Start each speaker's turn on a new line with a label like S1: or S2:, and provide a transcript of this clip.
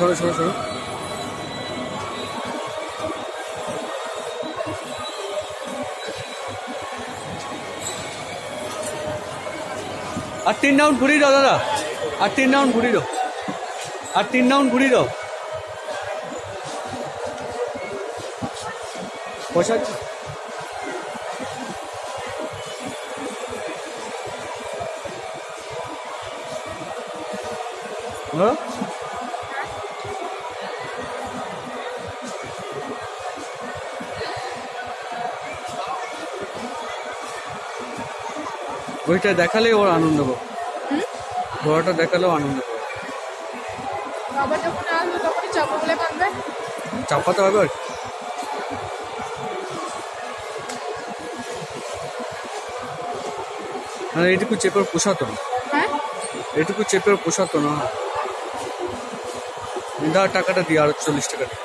S1: সরো সরো সরো। আর 3 রাউন্ড ঘুরিয়ে দাও দাদা, আর 3 রাউন্ড ঘুরিয়ে দাও, আর 3 রাউন্ড ঘুরিয়ে দাও। পয়সা আছে? হ্যাঁ ওইটা দেখালেই ওর আনন্দ পাবে, ঘোড়াটা দেখালেও আনন্দ পাবে।
S2: আবার যখন আসবে তখনই চাপা বলে কাঁদবে।
S1: চাপাতে হবে আর কি। মানে এটুকু চেপে পোষাতো না,
S2: হ্যাঁ
S1: এটুকু চেপে পোষাতো না। দাও টাকাটা দিয়ে, আরো 40 টাকা দিয়ে।